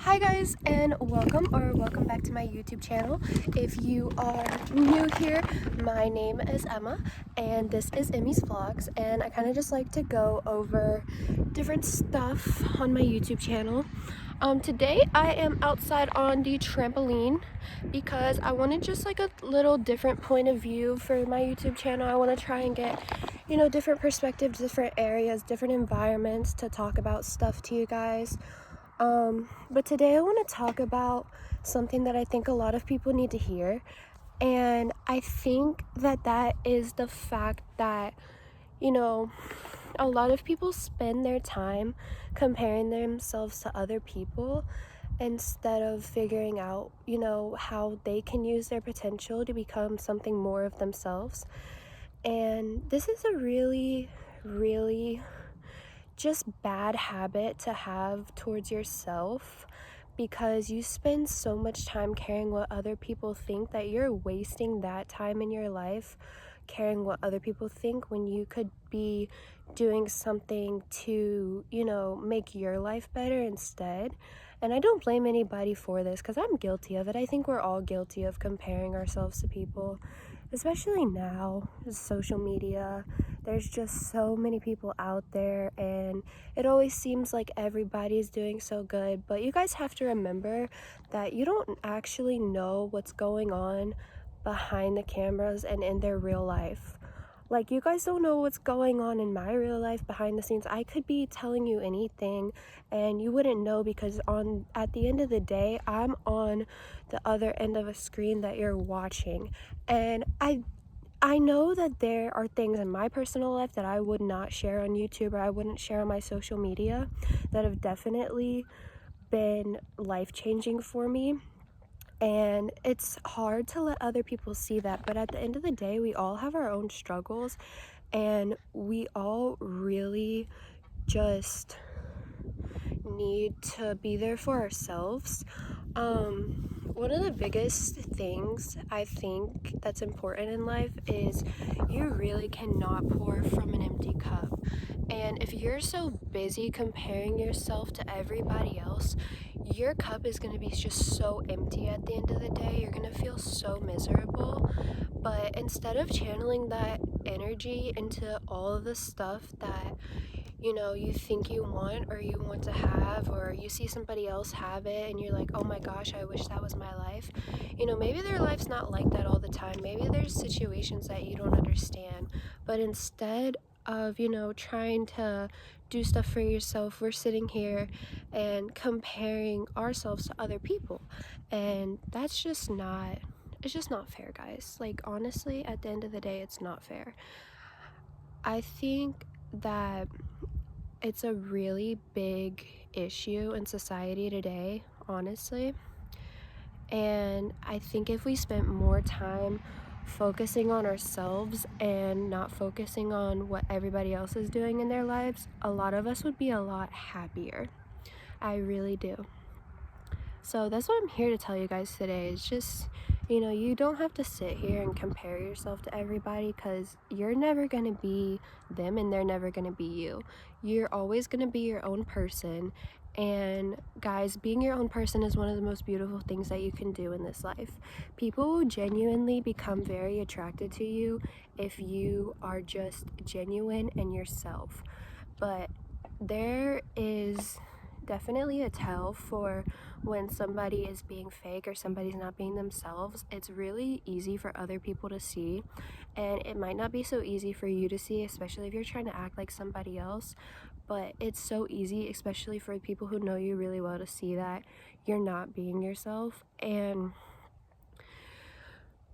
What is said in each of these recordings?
Hi guys, and welcome back to my YouTube channel. If you are new here, my name is Emma and this is Emmy's Vlogs, and I kind of just like to go over different stuff on my YouTube channel. Today I am outside on the trampoline because I wanted just like a little different point of view for my YouTube channel. I want to try and get, different perspectives, different areas, different environments to talk about stuff to you guys. But today I want to talk about something that I think a lot of people need to hear, and I think that is the fact that, a lot of people spend their time comparing themselves to other people instead of figuring out, how they can use their potential to become something more of themselves. And this is a really, really just bad habit to have towards yourself, because you spend so much time caring what other people think that you're wasting that time in your life caring what other people think when you could be doing something to, make your life better instead. And I don't blame anybody for this because I'm guilty of it. I think we're all guilty of comparing ourselves to people, especially now, social media. There's just so many people out there, and it always seems like everybody's doing so good. But you guys have to remember that you don't actually know what's going on behind the cameras and in their real life. Like, you guys don't know what's going on in my real life behind the scenes. I could be telling you anything and you wouldn't know, because at the end of the day, I'm on the other end of a screen that you're watching. And I know that there are things in my personal life that I would not share on YouTube, or I wouldn't share on my social media, that have definitely been life-changing for me. And it's hard to let other people see that, but at the end of the day, we all have our own struggles, and we all really just need to be there for ourselves. One of the biggest things I think that's important in life is you really cannot pour from an empty cup. And if you're so busy comparing yourself to everybody else, your cup is going to be just so empty at the end of the day. You're going to feel so miserable. But instead of channeling that energy into all of the stuff that, you think you want, or you want to have, or you see somebody else have it and you're like, oh my gosh, I wish that was my life. Maybe their life's not like that all the time. Maybe there's situations that you don't understand. But instead of, trying to do stuff for yourself, we're sitting here and comparing ourselves to other people. And it's just not fair, guys. Like, honestly, at the end of the day, it's not fair. I think that it's a really big issue in society today, honestly. And I think if we spent more time focusing on ourselves and not focusing on what everybody else is doing in their lives, a lot of us would be a lot happier. I really do. So that's what I'm here to tell you guys today. It's just, you don't have to sit here and compare yourself to everybody, because you're never going to be them and they're never going to be you. You're always going to be your own person. And guys, being your own person is one of the most beautiful things that you can do in this life. People will genuinely become very attracted to you if you are just genuine and yourself. But there is definitely a tell for when somebody is being fake or somebody's not being themselves. It's really easy for other people to see, and it might not be so easy for you to see, especially if you're trying to act like somebody else. But it's so easy, especially for people who know you really well, to see that you're not being yourself. And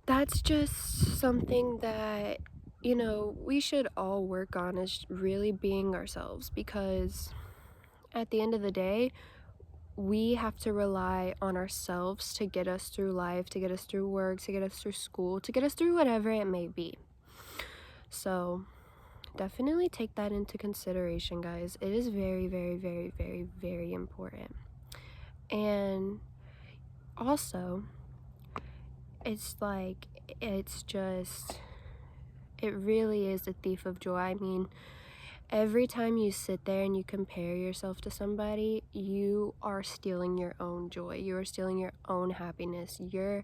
that's just something that, we should all work on, is really being ourselves, because at the end of the day, we have to rely on ourselves to get us through life, to get us through work, to get us through school, to get us through whatever it may be. So definitely take that into consideration, guys. It is very, very, very, very, very important. And also, it's like, it really is a thief of joy. I mean, every time you sit there and you compare yourself to somebody, you are stealing your own joy. You are stealing your own happiness. You're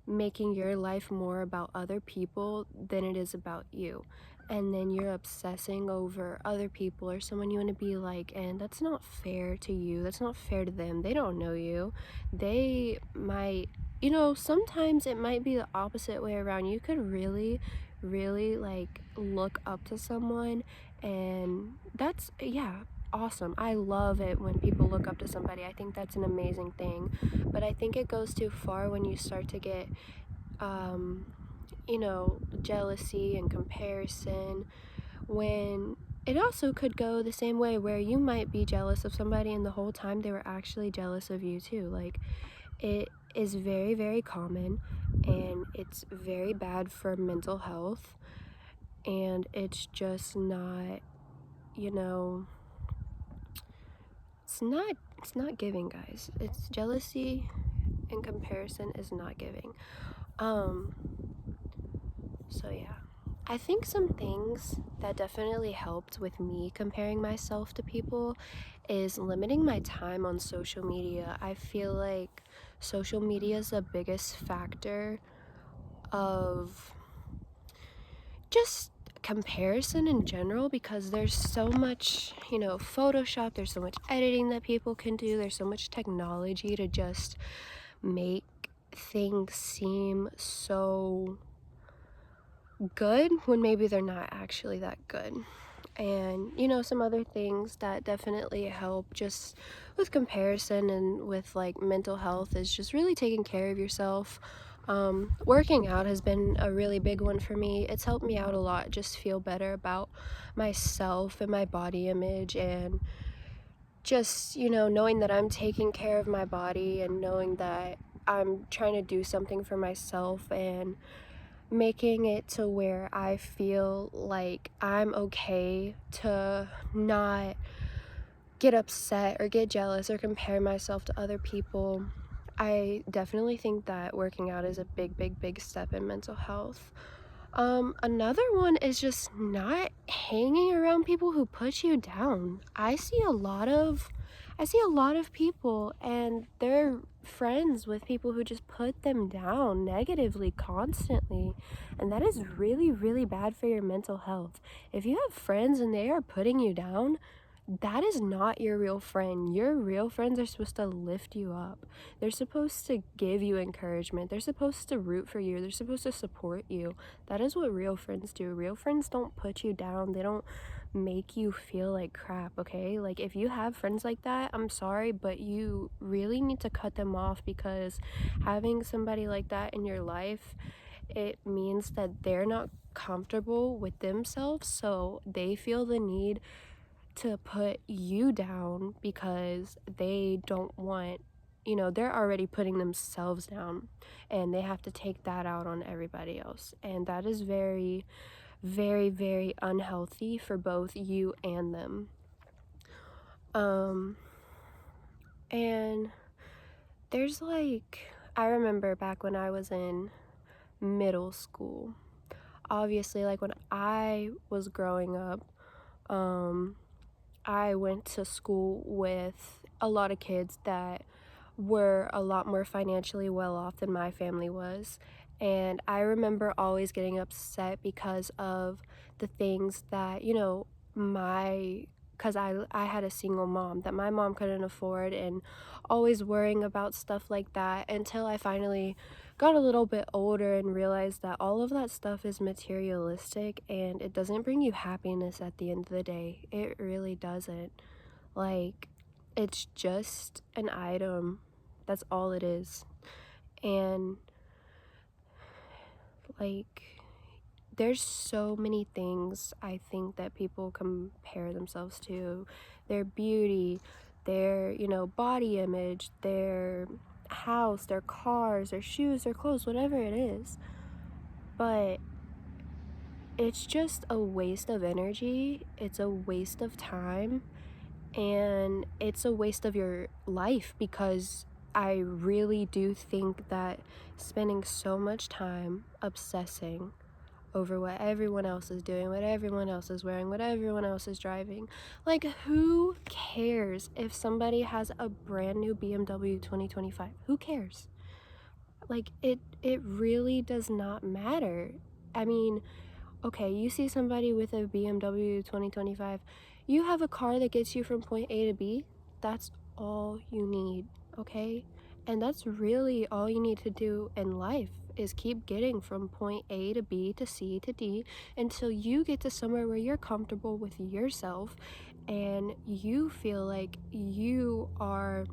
making your life more about other people than it is about you. And then you're obsessing over other people or someone you want to be like, and that's not fair to you. That's not fair to them. They don't know you. They might, sometimes it might be the opposite way around. You could really, really like look up to someone, and that's, yeah, awesome. I love it when people look up to somebody. I think that's an amazing thing. But I think it goes too far when you start to get jealousy and comparison, when it also could go the same way where you might be jealous of somebody and the whole time they were actually jealous of you too. Like, it is very, very common, and it's very bad for mental health, and it's just not, it's not giving, guys. It's jealousy and comparison is not giving. So yeah, I think some things that definitely helped with me comparing myself to people is limiting my time on social media. I feel like social media is the biggest factor of just comparison in general, because there's so much, Photoshop, there's so much editing that people can do, there's so much technology to just make things seem so good when maybe they're not actually that good. And some other things that definitely help just with comparison and with like mental health is just really taking care of yourself. Working out has been a really big one for me. It's helped me out a lot, just feel better about myself and my body image, and just knowing that I'm taking care of my body and knowing that I'm trying to do something for myself, and making it to where I feel like I'm okay to not get upset or get jealous or compare myself to other people. I definitely think that working out is a big, big, big step in mental health. Another one is just not hanging around people who put you down. I see a lot of people, and they're friends with people who just put them down negatively constantly, and that is really, really bad for your mental health. If you have friends and they are putting you down, that is not your real friend. Your real friends are supposed to lift you up. They're supposed to give you encouragement. They're supposed to root for you. They're supposed to support you. That is what real friends do. Real friends don't put you down. They don't make you feel like crap, okay? Like, if you have friends like that, I'm sorry, but you really need to cut them off, because having somebody like that in your life, it means that they're not comfortable with themselves, so they feel the need to put you down because they don't want, they're already putting themselves down, and they have to take that out on everybody else. And that is very, very, very unhealthy for both you and them. And there's like, I remember back when I was in middle school, obviously, like when I was growing up, I went to school with a lot of kids that were a lot more financially well off than my family was. And I remember always getting upset because of the things that, because I had a single mom that my mom couldn't afford, and always worrying about stuff like that, until I finally got a little bit older and realized that all of that stuff is materialistic and it doesn't bring you happiness at the end of the day. It really doesn't. Like, it's just an item. That's all it is. And like, there's so many things I think that people compare themselves to. Their beauty, their, body image, their house, their cars, their shoes, their clothes, whatever it is. But it's just a waste of energy. It's a waste of time. And it's a waste of your life, because I really do think that spending so much time obsessing over what everyone else is doing, what everyone else is wearing, what everyone else is driving. Like, who cares if somebody has a brand new BMW 2025? Who cares? Like, it really does not matter. I mean, okay, you see somebody with a BMW 2025, you have a car that gets you from point A to B. That's all you need, okay? And that's really all you need to do in life, is keep getting from point A to B to C to D until you get to somewhere where you're comfortable with yourself and you feel like you are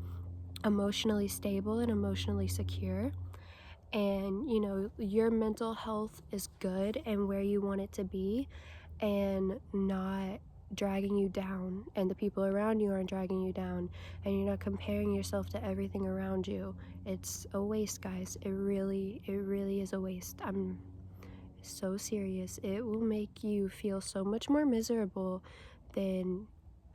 emotionally stable and emotionally secure, and you know your mental health is good and where you want it to be, and not dragging you down, and the people around you aren't dragging you down, and you're not comparing yourself to everything around you. It's a waste, guys. It really is a waste. I'm so serious. It will make you feel so much more miserable than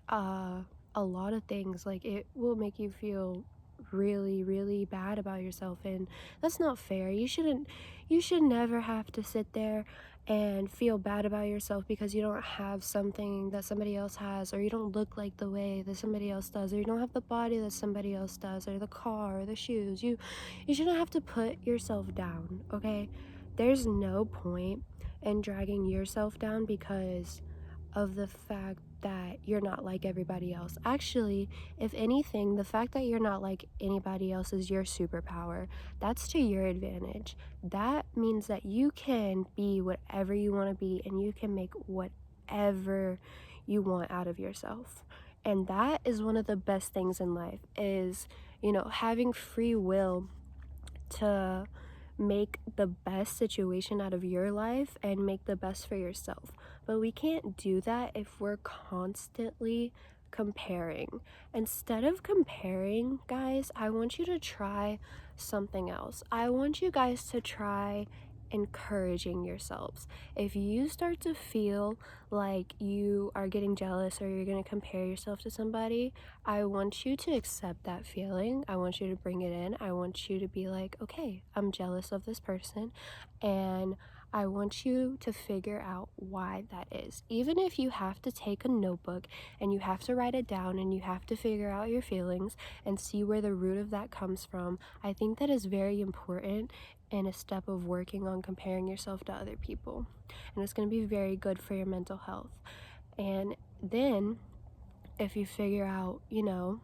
a lot of things. Like, it will make you feel really bad about yourself, and that's not fair. You should never have to sit there and feel bad about yourself because you don't have something that somebody else has, or you don't look like the way that somebody else does, or you don't have the body that somebody else does, or the car or the shoes. You shouldn't have to put yourself down, okay? There's no point in dragging yourself down because of the fact that you're not like everybody else. Actually, if anything, the fact that you're not like anybody else is your superpower. That's to your advantage. That means that you can be whatever you want to be, and you can make whatever you want out of yourself. And that is one of the best things in life, is, you know, having free will to make the best situation out of your life and make the best for yourself. But we can't do that if we're constantly comparing. Instead of comparing, guys, I want you to try something else. I want you guys to try encouraging yourselves. If you start to feel like you are getting jealous or you're going to compare yourself to somebody, I want you to accept that feeling. I want you to bring it in. I want you to be like, okay, I'm jealous of this person, and I want you to figure out why that is. Even if you have to take a notebook and you have to write it down and you have to figure out your feelings and see where the root of that comes from, I think that is very important and a step of working on comparing yourself to other people. And it's going to be very good for your mental health. And then if you figure out, you know,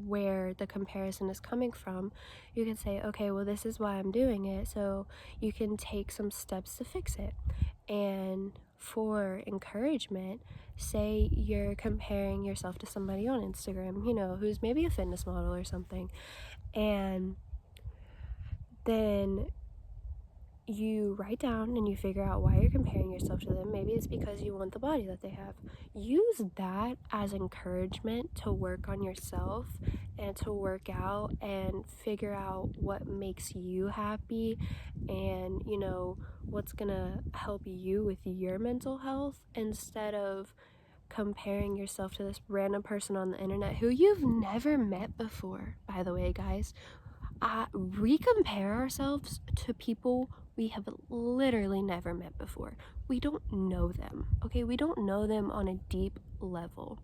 where the comparison is coming from, you can say, okay, well, this is why I'm doing it. So you can take some steps to fix it. And for encouragement, say you're comparing yourself to somebody on Instagram, you know, who's maybe a fitness model or something, and then you write down and you figure out why you're comparing yourself to them. Maybe it's because you want the body that they have. Use that as encouragement to work on yourself and to work out and figure out what makes you happy, and, you know, what's gonna help you with your mental health, instead of comparing yourself to this random person on the internet who you've never met before. By the way, guys, we compare ourselves to people we have literally never met before. We don't know them, okay? We don't know them on a deep level.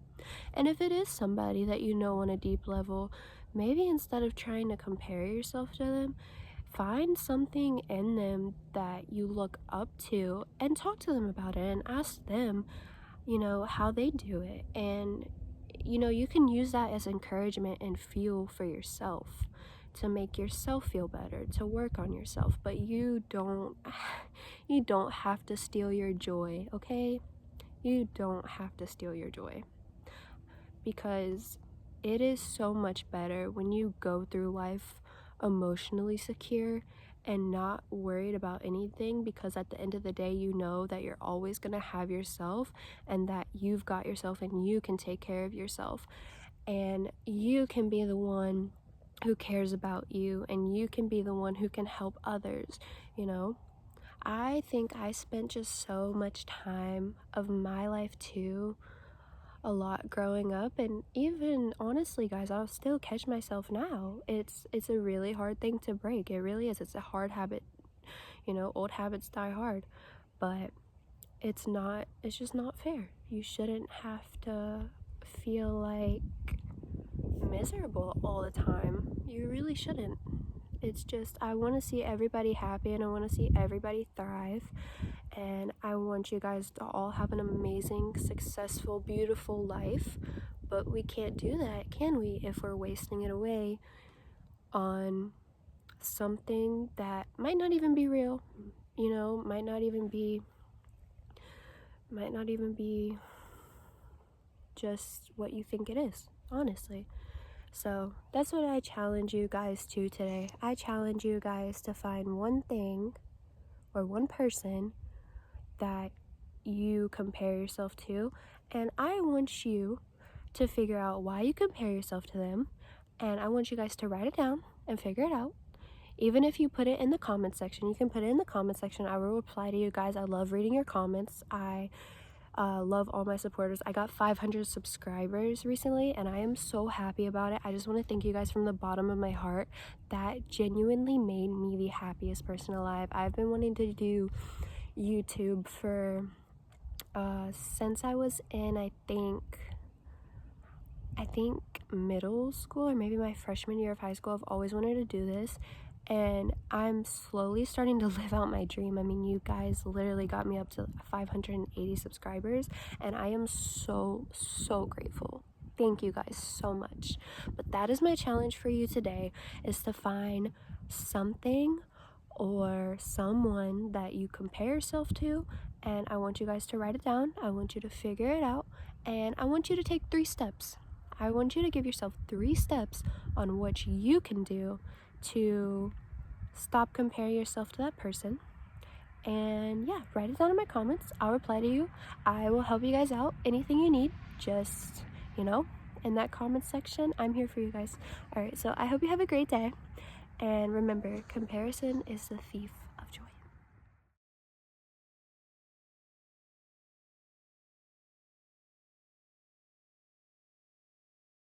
And if it is somebody that you know on a deep level, maybe instead of trying to compare yourself to them, find something in them that you look up to and talk to them about it and ask them, you know, how they do it. And, you know, you can use that as encouragement and fuel for yourself, to make yourself feel better, to work on yourself. But you don't have to steal your joy, okay? You don't have to steal your joy, because it is so much better when you go through life emotionally secure and not worried about anything, because at the end of the day, you know that you're always going to have yourself, and that you've got yourself, and you can take care of yourself, and you can be the one who cares about you, and you can be the one who can help others, you know? I think I spent just so much time of my life too, a lot growing up, and even honestly, guys, I'll still catch myself now. It's a really hard thing to break. It really is. It's a hard habit. You know, old habits die hard. but it's just not fair. You shouldn't have to feel like miserable all the time. You really shouldn't. It's just, I want to see everybody happy, and I want to see everybody thrive, and I want you guys to all have an amazing, successful, beautiful life. But we can't do that, can we, if we're wasting it away on something that might not even be real, you know, might not even be just what you think it is, honestly. So that's what I challenge you guys to today. I challenge you guys to find one thing or one person that you compare yourself to, and I want you to figure out why you compare yourself to them, and I want you guys to write it down and figure it out. Even if you put it in the comment section, you can put it in the comment section. I will reply to you guys. I love reading your comments. I love all my supporters. I got 500 subscribers recently, and I am so happy about it. I just want to thank you guys from the bottom of my heart. That genuinely made me the happiest person alive. I've been wanting to do YouTube for since I was in, I think middle school, or maybe my freshman year of high school. I've always wanted to do this, and I'm slowly starting to live out my dream. I mean, you guys literally got me up to 580 subscribers, and I am so grateful. Thank you guys so much. But that is my challenge for you today, is to find something or someone that you compare yourself to, and I want you guys to write it down. I want you to figure it out, and I want you to take 3 steps. I want you to give yourself 3 steps on what you can do to stop comparing yourself to that person. And yeah, write it down in my comments. I'll reply to you. I will help you guys out. Anything you need, just, you know, in that comment section, I'm here for you guys. All right, so I hope you have a great day. And remember, comparison is the thief of joy.